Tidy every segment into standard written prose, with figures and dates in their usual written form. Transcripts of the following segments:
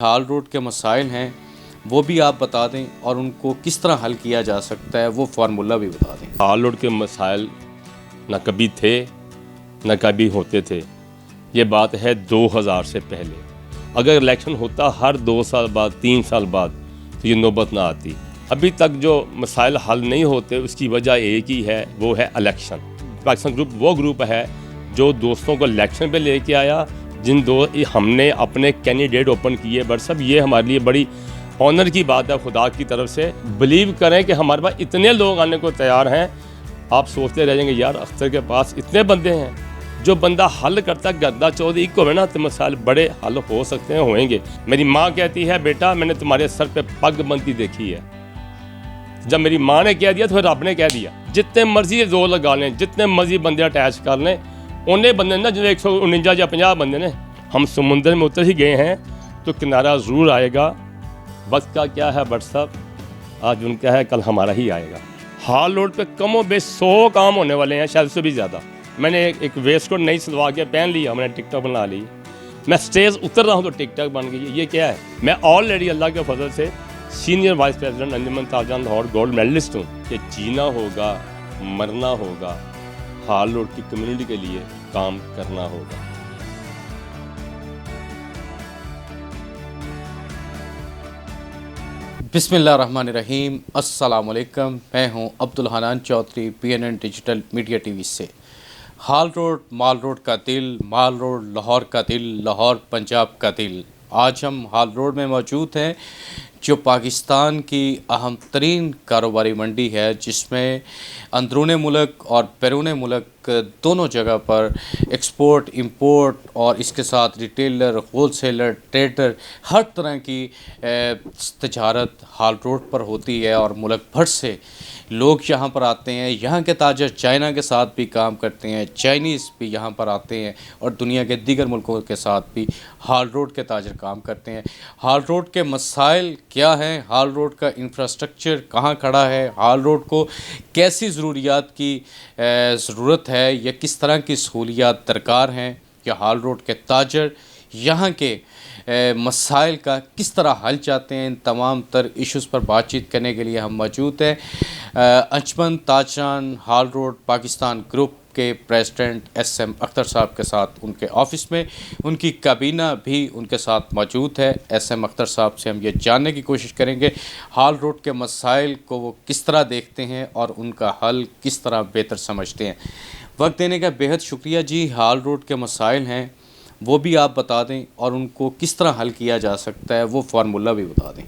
हाल road के मसाइल हैं वो भी आप बता दें और उनको किस तरह हल किया जा सकता है वो फार्मूला भी बता दें। हाल रोड के मसाइल न कभी थे न कभी होते थे। ये बात है 2000 से पहले। अगर इलेक्शन होता हर 2 साल बाद 3 साल बाद तो ये नौबत ना आती। अभी तक जो मसाइल हल नहीं होते उसकी वजह एक ही है, वो है इलेक्शन। पाकिस्तान ग्रुप वो ग्रुप है जो दोस्तों को इलेक्शन पे लेके आया, हमने अपने कैंडिडेट ओपन किए। बट सब ये हमारे लिए बड़ी ऑनर की बात है खुदा की तरफ से। बिलीव करें कि हमारे पास इतने लोग आने को तैयार हैं। आप सोचते रह जाएंगे यार अख्तर के पास इतने बंदे हैं। जो बंदा हल करता गद्दा चौधरी को है ना, तो मसाइल बड़े हल हो सकते हैं, होंगे। मेरी माँ कहती है बेटा मैंने तुम्हारे सर पे पग बनती देखी है। जब मेरी माँ ने कह दिया तो फिर रब ने कह दिया। जितने मर्जी जोर लगा लें, जितने मर्जी बंदे अटैच कर लें, उन्हें बंदे ना जो 149 या 50 बंदे ने, हम समुंदर में उतर ही गए हैं तो किनारा ज़रूर आएगा। वक्त का क्या है बट साहब, आज उनका है कल हमारा ही आएगा। हाल रोड पे कमो बेश 100 काम होने वाले हैं, शायद से भी ज़्यादा। मैंने एक वेस्ट कोट नई सिलवा के पहन लिया, मैंने टिकटॉक बना ली। मैं स्टेज उतर रहा हूँ तो टिकटॉक बन गई है। ये क्या है? मैं ऑलरेडी अल्लाह के फजल से सीनियर वाइस प्रेसिडेंट अंजुमन ताजदान लाहौर गोल्ड मेडलिस्ट हूँ। कि जीना होगा, मरना होगा, हाल रोड की कम्युनिटी के लिए काम करना होगा। बिस्मिल्लाहिर्रहमानिर्रहीम, अस्सलामुअलैकुम। मैं हूं Abdul Hanan Chaudhary, PNN digital media TV से। हाल रोड माल रोड का दिल, माल रोड लाहौर का दिल, लाहौर पंजाब का दिल। आज हम हाल रोड में मौजूद हैं जो पाकिस्तान की अहम तरीन कारोबारी मंडी है, जिसमें अंदरून मुल्क और बैरून मुल्क दोनों जगह पर एक्सपोर्ट इंपोर्ट और इसके साथ रिटेलर, होलसेलर, ट्रेडर, हर तरह की तजारत हाल रोड पर होती है। और मुल्क भर से लोग यहाँ पर आते हैं। यहाँ के ताजर चाइना के साथ भी काम करते हैं, चाइनीज़ भी यहाँ पर आते हैं और दुनिया के दीगर मुल्कों के साथ भी हाल रोड के ताजर काम करते हैं। हाल रोड के मसाइल क्या हैं, हाल रोड का इंफ्रास्ट्रक्चर कहाँ खड़ा है, हाल रोड को कैसी ज़रूरियात की ज़रूरत है या किस तरह की सहूलियात दरकार हैं, या हाल रोड के ताजर यहाँ के मसाइल का किस तरह हल चाहते हैं। इन तमाम तर इश्यूज़ पर बातचीत करने के लिए हम मौजूद हैं अंजुमन ताजदान हाल रोड पाकिस्तान ग्रुप के प्रेसिडेंट SM अख्तर साहब के साथ उनके ऑफ़िस में। उनकी काबीना भी उनके साथ मौजूद है। SM अख्तर साहब से हम ये जानने की कोशिश करेंगे हाल रोड के मसाइल को वो किस तरह देखते हैं और उनका हल किस तरह बेहतर समझते हैं। वक्त देने का बेहद शुक्रिया जी। हाल रोड के मसाइल हैं वो भी आप बता दें और उनको किस तरह हल किया जा सकता है वो फार्मूला भी बता दें।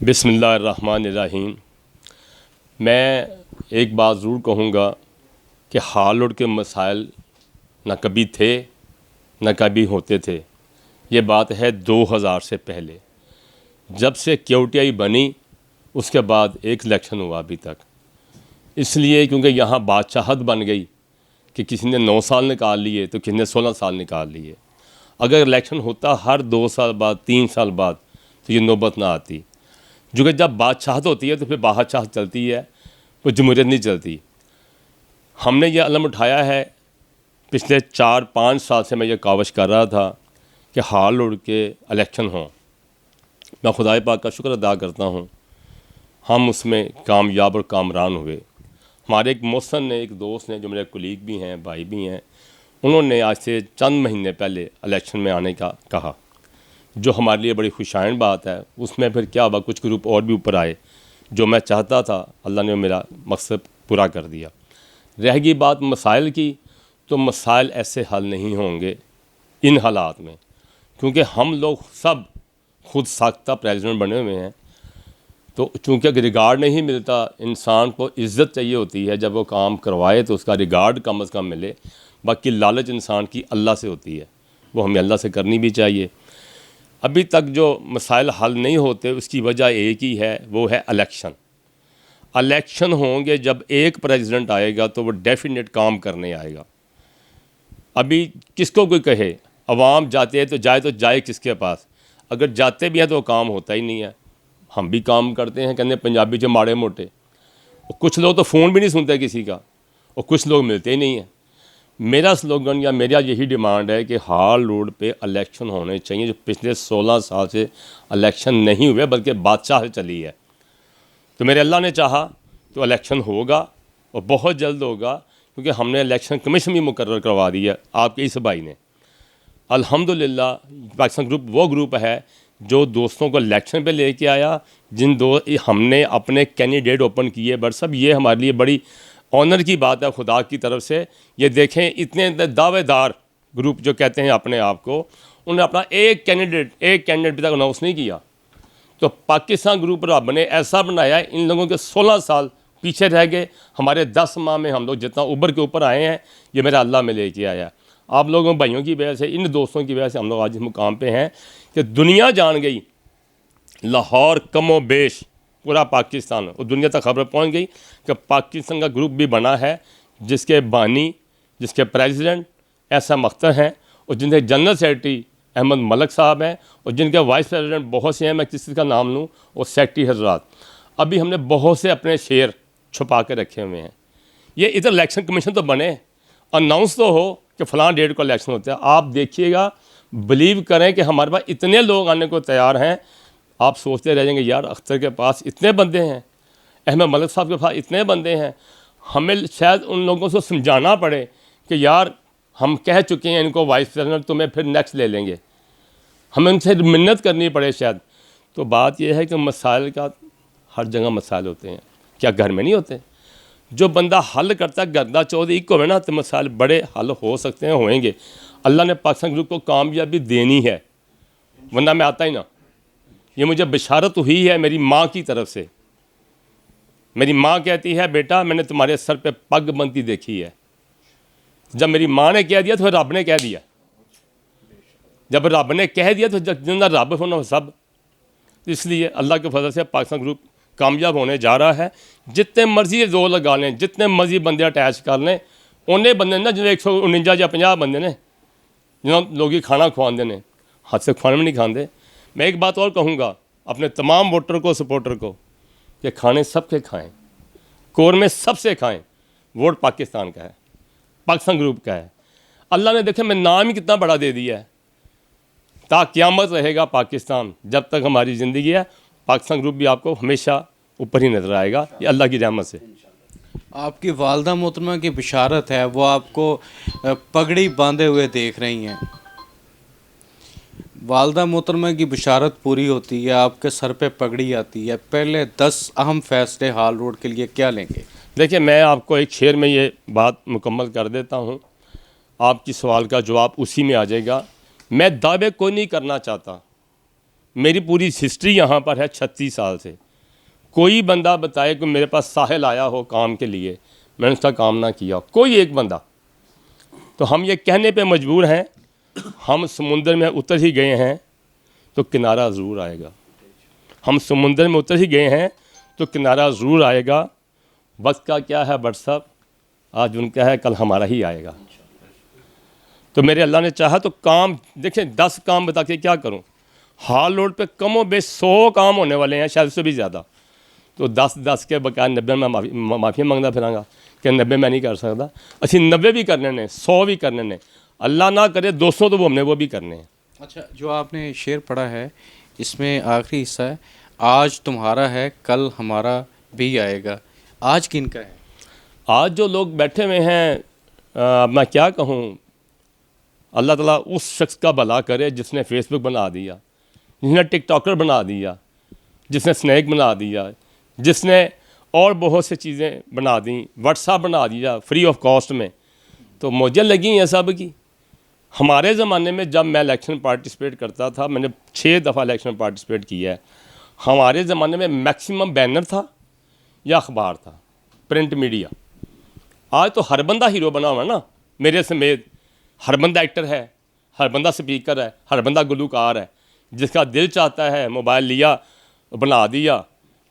बिस्मिल्लाहिर्रहमानिर्रहीम। मैं एक बात ज़रूर कहूँगा कि हाल रोड के मसाइल न कभी थे न कभी होते थे। ये बात है 2000 से पहले। जब से QTI बनी उसके बाद एक इलेक्शन हुआ अभी तक। इसलिए क्योंकि यहाँ बादशाहत बन गई कि किसी ने 9 साल निकाल लिए तो किसी ने 16 साल निकाल लिए। अगर इलेक्शन होता हर 2 साल बाद 3 साल बाद तो ये नौबत ना आती। जो कि जब बादशाहत होती है तो फिर बादशाहत चलती है, वो जमहूरियत नहीं चलती। हमने ये अलम उठाया है, पिछले 4-5 साल से मैं ये कावश कर रहा था कि हाल रोड के इलेक्शन हों। मैं खुदा पाक का शुक्र अदा करता हूँ हम उसमें कामयाब और कामरान हुए। हमारे एक मोहसन ने, एक दोस्त ने, जो मेरे कुलीग भी हैं, भाई भी हैं, उन्होंने आज से चंद महीने पहले इलेक्शन में आने का कहा, जो हमारे लिए बड़ी खुशाइन बात है। उसमें फिर क्या हुआ, कुछ ग्रुप और भी ऊपर आए। जो मैं चाहता था अल्लाह ने मेरा मकसद पूरा कर दिया। रह गई बात मसाइल की, तो मसाइल ऐसे हल नहीं होंगे इन हालात में, क्योंकि हम लोग सब खुद साख्ता प्रेसिडेंट बने हुए हैं। तो चूँकि रिगार्ड नहीं मिलता, इंसान को इज़्ज़त चाहिए होती है। जब वो काम करवाए तो उसका रिगार्ड कम अज़ कम मिले। बाकी लालच इंसान की अल्लाह से होती है, वो हमें अल्लाह से करनी भी चाहिए। अभी तक जो मसाइल हल नहीं होते उसकी वजह एक ही है, वो है इलेक्शन। इलेक्शन होंगे, जब एक प्रेसिडेंट आएगा तो वो डेफिनेट काम करने आएगा। अभी किसको कोई कहे, अवाम जाते हैं तो जाए किसके पास? अगर जाते भी हैं तो काम होता ही नहीं है। हम भी काम करते हैं, कहते पंजाबी जो माड़े मोटे। और कुछ लोग तो फ़ोन भी नहीं सुनते किसी का, और कुछ लोग मिलते ही नहीं हैं। मेरा स्लोगन या मेरा यही डिमांड है कि हाल रोड पे इलेक्शन होने चाहिए। जो पिछले 16 साल से इलेक्शन नहीं हुए बल्कि बादशाह से चली है। तो मेरे अल्लाह ने चाहा तो इलेक्शन होगा और बहुत जल्द होगा, क्योंकि हमने इलेक्शन कमीशन भी मुकर्रर करवा दी है आपके इस भाई ने। अल्हम्दुलिल्लाह पाकिस्तान ग्रुप वो ग्रुप है जो दोस्तों को इलेक्शन पे लेके आया, हमने अपने कैंडिडेट ओपन किए। बट सब ये हमारे लिए बड़ी ऑनर की बात है खुदा की तरफ से। ये देखें, इतने दावेदार ग्रुप जो कहते हैं अपने आप को, उन्होंने अपना एक कैंडिडेट भी तक अनाउंस नहीं किया। तो पाकिस्तान ग्रुप रब ने ऐसा बनाया है, इन लोगों के 16 साल पीछे रह गए। हमारे 10 माह में हम लोग जितना ऊपर के ऊपर आए हैं, ये मेरा अल्लाह में लेके आया। आप लोगों भाइयों की वजह से, इन दोस्तों की वजह से हम लोग आज इस मुकाम पे हैं कि दुनिया जान गई, लाहौर कमो बेश पूरा पाकिस्तान और दुनिया तक खबर पहुंच गई कि पाकिस्तान का ग्रुप भी बना है, जिसके बानी, जिसके प्रेसिडेंट ऐसा मख्तर हैं और जिनके जनरल सेक्रेटरी अहमद मलक साहब हैं और जिनके वाइस प्रेसिडेंट बहुत से हैं। मैं किसी का नाम लूँ, और सेक्रेटरी हजरात। अभी हमने बहुत से अपने शेयर छुपा के रखे हुए हैं। ये इधर इलेक्शन कमीशन तो बने, अनाउंस तो हो कि फ़लाँ डेट को इलेक्शन होता है। आप देखिएगा, बिलीव करें कि हमारे पास इतने लोग आने को तैयार हैं। आप सोचते रह जाएंगे यार अख्तर के पास इतने बंदे हैं, अहमद मलिक साहब के पास इतने बंदे हैं। हमें शायद उन लोगों को समझाना पड़े कि यार हम कह चुके हैं इनको वाइस प्रेसिडेंट, तुम्हें फिर नेक्स्ट ले लेंगे। हमें उनसे मिन्नत करनी पड़े शायद। तो बात यह है कि मसाइल का हर जगह मसाइल होते हैं, क्या घर में नहीं होते? जो बंदा हल करता है गर्दा चौधरी को है ना, तो मसाइल बड़े हल हो सकते हैं, होएंगे। अल्लाह ने पाकिस्तान ग्रुप को कामयाबी देनी है, वरना मैं आता ही ना। ये मुझे बिशारत हुई है मेरी माँ की तरफ से। मेरी माँ कहती है, बेटा मैंने तुम्हारे सर पे पग बनती देखी है। जब मेरी माँ ने कह दिया तो रब ने कह दिया। जब रब ने कह दिया तो जिंदा रब होना सब। इसलिए अल्लाह के फजल से पाकिस्तान ग्रुप कामयाब होने जा रहा है। जितने मर्जी जोर लगा लें, जितने मर्जी बंदे अटैच कर लें, उन्हें बंदे ना जो 149 या 50 बंदे ने जिन्होंने लोग खाना खुआते हैं, हाथ से खाने में नहीं खाते। मैं एक बात और कहूँगा अपने तमाम वोटर को, सपोर्टर को, कि खाने सबके खाएं, कोर में सबसे खाएं। वोट पाकिस्तान का है, पाकिस्तान ग्रुप का है। अल्लाह ने देखे मैं नाम ही कितना बड़ा दे दिया है। ता क़यामत रहेगा पाकिस्तान, जब तक हमारी ज़िंदगी है पाकिस्तान ग्रुप भी आपको हमेशा ऊपर ही नज़र आएगा, ये अल्लाह की रहमत से। आपकी वालदा मोहतरमा की बिशारत है, वो आपको पगड़ी बांधे हुए देख रही हैं। वालदा मोहतरमा की बिशारत पूरी होती है, आपके सर पे पगड़ी आती है। पहले 10 अहम फैसले हाल रोड के लिए क्या लेंगे? देखिए, मैं आपको एक शेर में ये बात मुकम्मल कर देता हूँ, आपकी सवाल का जवाब उसी में आ जाएगा। मैं दावे कोई नहीं करना चाहता। मेरी पूरी हिस्ट्री यहाँ पर है 36 साल से। कोई बंदा बताए कि मेरे पास साहिल आया हो काम के लिए, मैंने उसका काम ना किया, कोई एक बंदा। तो हम ये कहने पे मजबूर हैं, हम समुंदर में उतर ही गए हैं तो किनारा ज़रूर आएगा। हम समुंदर में उतर ही गए हैं तो किनारा ज़रूर आएगा। वक्त का क्या है बट साहब, आज उनका है, कल हमारा ही आएगा। तो मेरे अल्लाह ने चाहा तो काम, देखें 10 काम बता के क्या करूं। हाल रोड पे कमो बेश 100 काम होने वाले हैं, शायद से भी ज़्यादा। तो 10 के बकाया 90 में माफ़ी मांगना फिरांगा कि 90 मैं नहीं कर सकता। अच्छी 90 भी करने ने, 100 भी करने ने, अल्लाह ना करे 200 तो वो हमने वो भी करने हैं। अच्छा, जो आपने शेर पढ़ा है इसमें आखिरी हिस्सा है, आज तुम्हारा है कल हमारा भी आएगा। आज किन का है? आज जो लोग बैठे हुए हैं, मैं क्या कहूँ, अल्लाह ताला उस शख्स का भला करे जिसने फेसबुक बना दिया, जिसने टिकटॉकर बना दिया, जिसने स्नैक बना दिया, जिसने और बहुत सी चीज़ें बना दी, व्हाट्सएप बना दिया फ्री ऑफ कॉस्ट में। तो मुझे लगी हैं सब की। हमारे ज़माने में जब मैं इलेक्शन पार्टिसिपेट करता था, मैंने 6 दफ़ा इलेक्शन पार्टिसिपेट किया है। हमारे ज़माने में मैक्सिमम बैनर था या अखबार था, प्रिंट मीडिया। आज तो हर बंदा हीरो बना हुआ है ना, मेरे समेत। हर बंदा एक्टर है, हर बंदा स्पीकर है, हर बंदा गुलूकार है। जिसका दिल चाहता है मोबाइल लिया, बना दिया,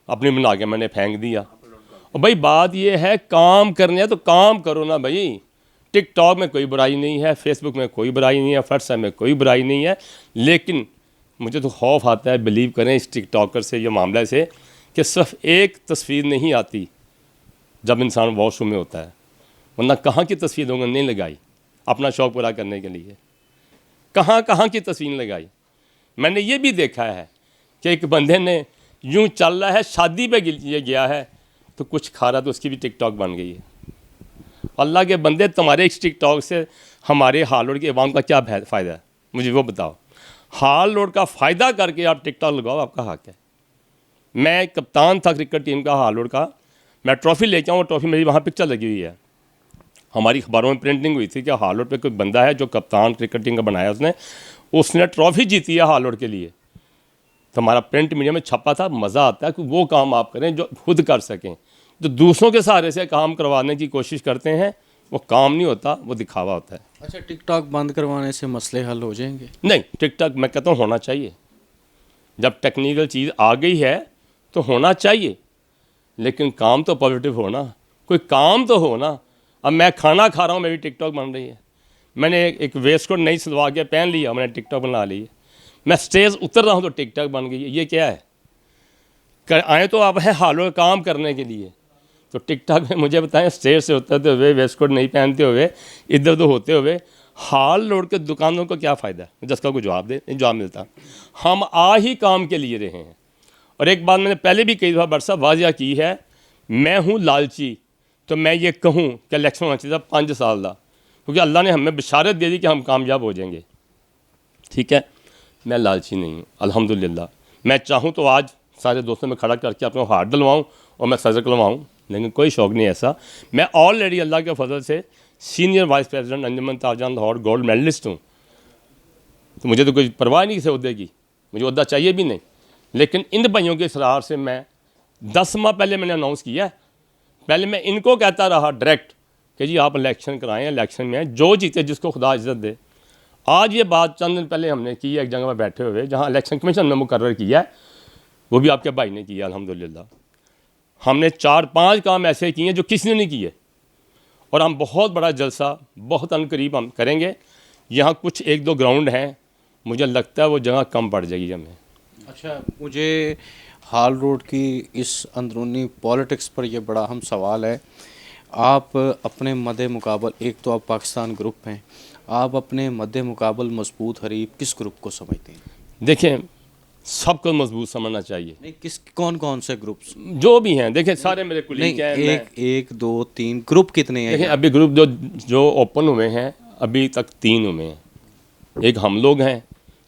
अपनी बना के मैंने फेंक दिया। और भाई बात ये है, काम करने है तो काम करो ना भाई। टिकटॉक में कोई बुराई नहीं है, फेसबुक में कोई बुराई नहीं है, व्हाट्सएप में कोई बुराई नहीं है। लेकिन मुझे तो खौफ आता है, बिलीव करें, इस टिकटॉकर से, ये मामले से, कि सिर्फ एक तस्वीर नहीं आती जब इंसान वॉशरूम में होता है, वरना कहाँ की तस्वीर लोगों ने नहीं लगाई। अपना शौक़ पूरा करने के लिए। कहाँ कहाँ की तस्वीर लगाई। मैंने ये भी देखा है कि एक बंदे ने यूं चल रहा है, शादी पे ये गया है तो कुछ खा रहा तो उसकी भी टिकटॉक बन गई है। अल्लाह के बंदे, तुम्हारे इस टिकटॉक से हमारे हाल रोड के अवाम का क्या फ़ायदा है, मुझे वो बताओ। हाल रोड का फ़ायदा करके आप टिकटॉक लगाओ, आपका हक है। मैं कप्तान था क्रिकेट टीम का हाल रोड का, मैं ट्रॉफ़ी लेके आऊँ, ट्रॉफ़ी मेरी वहाँ पिक्चर लगी हुई है। हमारी अखबारों में प्रिंटिंग हुई थी कि हाल रोड पे कोई बंदा है जो कप्तान क्रिकेट टीम का बनाया, उसने ट्रॉफ़ी जीती है हाल रोड के लिए। तो हमारा प्रिंट मीडिया में छपा था। मज़ा आता है कि वो काम आप करें जो खुद कर सकें। जो दूसरों के सहारे से काम करवाने की कोशिश करते हैं वो काम नहीं होता, वो दिखावा होता है। अच्छा, टिकटॉक बंद करवाने से मसले हल हो जाएंगे? नहीं, टिकटॉक मैं कहता हूँ होना चाहिए। जब टेक्निकल चीज़ आ गई है तो होना चाहिए, लेकिन काम तो पॉजिटिव हो ना, कोई काम तो हो ना। अब मैं खाना खा रहा हूँ, मेरी टिकटॉक बन रही है। मैंने एक वेस्ट कोट नई सिलवा के पहन लिया, मैंने टिकटॉक बना ली है। मैं स्टेज उतर रहा हूँ तो टिकटॉक बन गई है। ये क्या है? आए तो आप है हालों काम करने के लिए, तो टिकटॉक में मुझे बताएं, स्टेज से उतरते हुए, वेस्ट कोट नहीं पहनते हुए, इधर उधर होते हुए हाल रोड के दुकानों को क्या फ़ायदा? जिसका कोई जवाब दे, नहीं जवाब मिलता। हम आ ही काम के लिए रहे हैं। और एक बात मैंने पहले भी कई दफ़ा बरसा वाजिया की है, मैं हूँ लालची तो मैं ये कहूँ कि इलेक्शन होना चाहिए था 5 साल का, क्योंकि अल्लाह ने हमें बिशारत दे दी कि हम कामयाब हो जाएंगे। ठीक है, मैं लालची नहीं हूँ अल्हम्दुलिल्लाह। मैं चाहूँ तो आज सारे दोस्तों में खड़ा करके अपने हाथ डलवाऊँ और मैं सजर करवाऊँ, लेकिन कोई शौक़ नहीं ऐसा। मैं ऑलरेडी अल्लाह के फजल से सीनियर वाइस प्रेसिडेंट अंजुमन ताजदान लाहौर गोल्ड मेडलिस्ट हूँ। तो मुझे तो कोई परवाह नहीं किसी अहदे की, मुझे अहदा चाहिए भी नहीं। लेकिन इन भाइयों के इसरार से मैं 10 माह पहले मैंने अनाउंस किया। पहले मैं इनको कहता रहा डायरेक्ट कि जी आप इलेक्शन कराएं, इलेक्शन में जो जीते जिसको खुदा इज्जत दे। आज ये बात चंद दिन पहले हमने की है एक जगह में बैठे हुए, जहाँ इलेक्शन कमीशन ने मुकर्रर किया है, वो भी आपके भाई ने किया अल्हम्दुलिल्लाह। हमने 4-5 काम ऐसे किए जो किसी ने नहीं किए, और हम बहुत बड़ा जलसा बहुत अनकरीब हम करेंगे। यहाँ कुछ 1-2 ग्राउंड हैं, मुझे लगता है वो जगह कम पड़ जाएगी हमें। अच्छा, मुझे हाल रोड की इस अंदरूनी पॉलिटिक्स पर यह बड़ा अहम सवाल है। आप अपने मद्दे मुकाबल, एक तो आप पाकिस्तान ग्रुप हैं, आप अपने मद्दे मुकाबल मजबूत हरीफ किस ग्रुप को समझते हैं? देखें, सबको मजबूत समझना चाहिए। नहीं, किस कौन कौन से ग्रुप्स? जो भी हैं, देखें सारे मेरे नहीं, कुलीग हैं। एक दो तीन ग्रुप कितने हैं? देखें अभी ग्रुप जो ओपन हुए हैं अभी तक 3 हुए हैं। एक हम लोग हैं,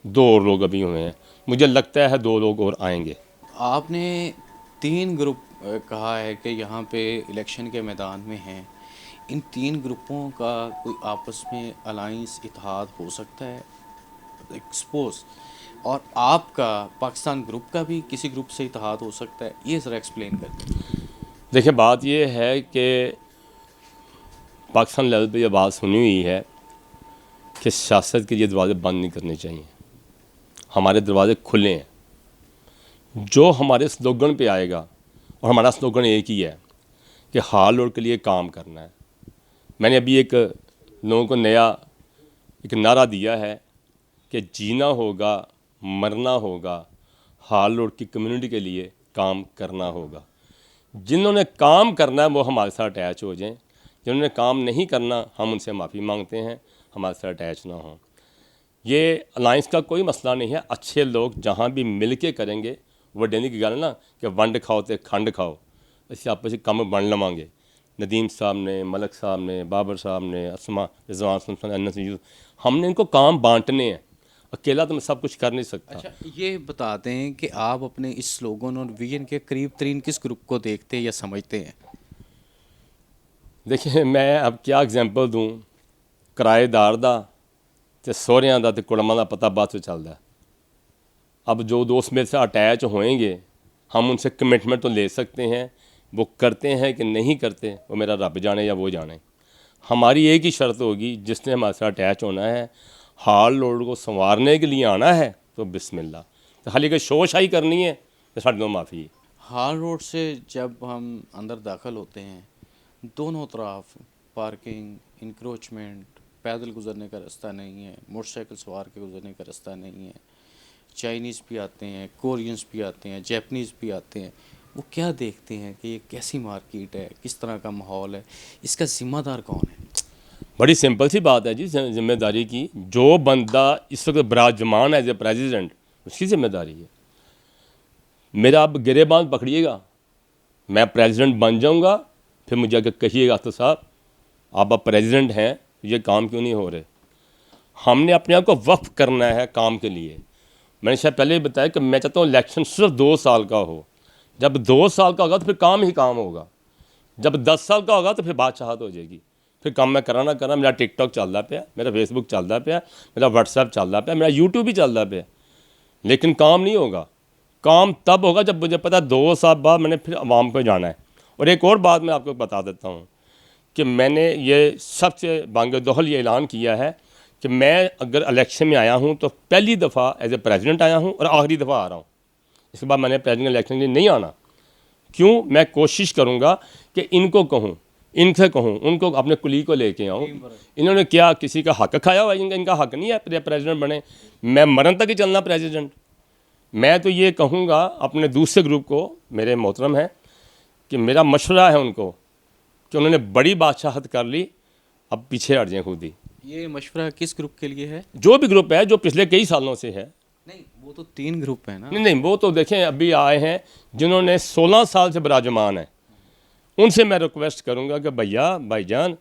2 और लोग अभी हुए हैं। मुझे लगता है 2 लोग और आएंगे। आपने 3 ग्रुप कहा है कि यहाँ पे इलेक्शन के मैदान में हैं। इन 3 ग्रुपों का कोई आपस में अलाइंस, इत्तेहाद हो सकता है एक्सपोज, और आपका पाकिस्तान ग्रुप का भी किसी ग्रुप से इत्तेहाद हो सकता है? ये ज़रा एक्सप्लेन कर दें। देखिए बात ये है कि पाकिस्तान लेवल पे ये बात सुनी हुई है कि सियासत के ये दरवाज़े बंद नहीं करने चाहिए, हमारे दरवाज़े खुले हैं। जो हमारे स्लोगन पे आएगा, और हमारा स्लोगन एक ही है कि हाल रोड के लिए काम करना है। मैंने अभी एक लोगों को नया एक नारा दिया है कि जीना होगा, मरना होगा, हाल रोड की कम्युनिटी के लिए काम करना होगा। जिन्होंने काम करना है वो हमारे साथ अटैच हो जाएं, जिन्होंने काम नहीं करना हम उनसे माफ़ी मांगते हैं, हमारे साथ अटैच ना हों। ये अलाइंस का कोई मसला नहीं है। अच्छे लोग जहाँ भी मिल के करेंगे, वड्डेनी की गल ना कि वंड खाओ तो खंड खाओ, इसे आपस में कम बन लवांगे। नदीम साहब ने, मलक साहब ने, बाबर साहब ने, असमा, रिजवान सुल्तान, अन्नस यूसुफ, हमने इनको काम बांटने हैं। अकेला तो मैं सब कुछ कर नहीं सकता। अच्छा, ये बताते हैं कि आप अपने इस स्लोगन और विजन के करीब तरीन किस ग्रुप को देखते हैं या समझते हैं? देखिए मैं अब क्या एग्जांपल दूं, किराएदार दा ते सोहरियां दा ते कुड़मां दा पता बाद में चलता है। अब जो दोस्त मेरे से अटैच होएंगे, हम उनसे कमिटमेंट तो ले सकते हैं, वो करते हैं कि नहीं करते वो मेरा रब जाने या वो जाने। हमारी एक ही शर्त होगी, जिसने हमारे साथ अटैच होना है, हाल रोड को संवारने के लिए आना है तो बिस्मिल्लाह। तो खाली कोई शोशाही करनी है तो साढ़े दो माफ़ी। हाल रोड से जब हम अंदर दाखिल होते हैं, दोनों तरफ पार्किंग, इंक्रोचमेंट, पैदल गुजरने का रास्ता नहीं है, मोटरसाइकिल सवार के गुजरने का रास्ता नहीं है। चाइनीज़ भी आते हैं, कोरियंस भी आते हैं, जैपनीज़ भी आते हैं। वो क्या देखते हैं कि ये कैसी मार्केट है, किस तरह का माहौल है, इसका ज़िम्मेदार कौन है? बड़ी सिंपल सी बात है जी जिम्मेदारी की। जो बंदा इस वक्त विराजमान है एज ए प्रेसिडेंट, उसकी जिम्मेदारी है। मेरा आप गिरेबान पकड़िएगा, मैं प्रेसिडेंट बन जाऊंगा, फिर मुझे अगर कहिएगा तो साहब आप प्रेसिडेंट हैं, ये काम क्यों नहीं हो रहे। हमने अपने आप को वक्फ करना है काम के लिए। मैंने शायद पहले ही बताया कि मैं चाहता हूँ इलेक्शन सिर्फ 2 साल का हो। जब 2 साल का होगा तो फिर काम ही काम होगा। जब 10 साल का होगा तो फिर बादशाहत हो जाएगी। फिर काम मैं करा ना करा, मेरा टिकटॉक चलता पाया, मेरा फेसबुक चलता पाया, मेरा व्हाट्सएप चलता पाया, मेरा यूट्यूब भी चलता पाया, लेकिन काम नहीं होगा। काम तब होगा जब मुझे पता 2 साल बाद मैंने फिर आवाम को जाना है। और एक और बात मैं आपको बता देता हूँ कि मैंने ये सबसे बांग-ए-दोहल ये ऐलान किया है कि मैं अगर इलेक्शन में आया हूँ तो पहली दफ़ा एज ए प्रेसिडेंट आया हूँ और आखिरी दफ़ा आ रहा हूँ। इसके बाद मैंने प्रेसिडेंट इलेक्शन के लिए नहीं आना। क्यों? मैं कोशिश करूँगा कि इनको कहूँ, इनसे कहूँ, उनको अपने कुली को लेके आऊँ। इन्होंने क्या किसी का हक खाया हुआ? इनका हक नहीं है प्रेसिडेंट बने। मैं मरण तक ही चलना प्रेसिडेंट। मैं तो ये कहूँगा अपने दूसरे ग्रुप को, मेरे मोहतरम हैं, कि मेरा मशवरा है उनको कि उन्होंने बड़ी बादशाहत कर ली, अब पीछे हट जाएँ खुद ही। ये मशवरा किस ग्रुप के लिए है? जो भी ग्रुप है जो पिछले कई सालों से है। नहीं, वो तो 3 ग्रुप है ना। नहीं, वो तो देखें अभी आए हैं जिन्होंने 16 साल से विराजमान है। उनसे मैं रिक्वेस्ट करूंगा कि भैया भाईजान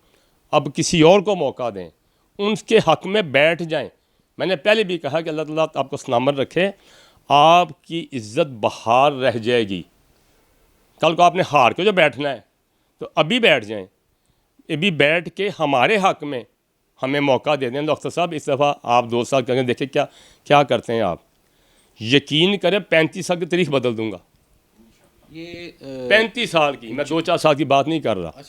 अब किसी और को मौका दें, उनके हक में बैठ जाएं। मैंने पहले भी कहा कि अल्लाह ताला आपको सलामत रखे, आपकी इज्जत बहार रह जाएगी। कल को आपने हार के जो बैठना है तो अभी बैठ जाएं, अभी बैठ के हमारे हक में हमें मौका दे दें। डॉक्टर साहब इस दफ़ा आप 2 साल करें, देखें क्या क्या करते हैं आप। यकीन करें 35 साल की तारीख बदल दूंगा। ये 35 साल की, मैं 2-4 साल की बात नहीं कर रहा। अच्छा,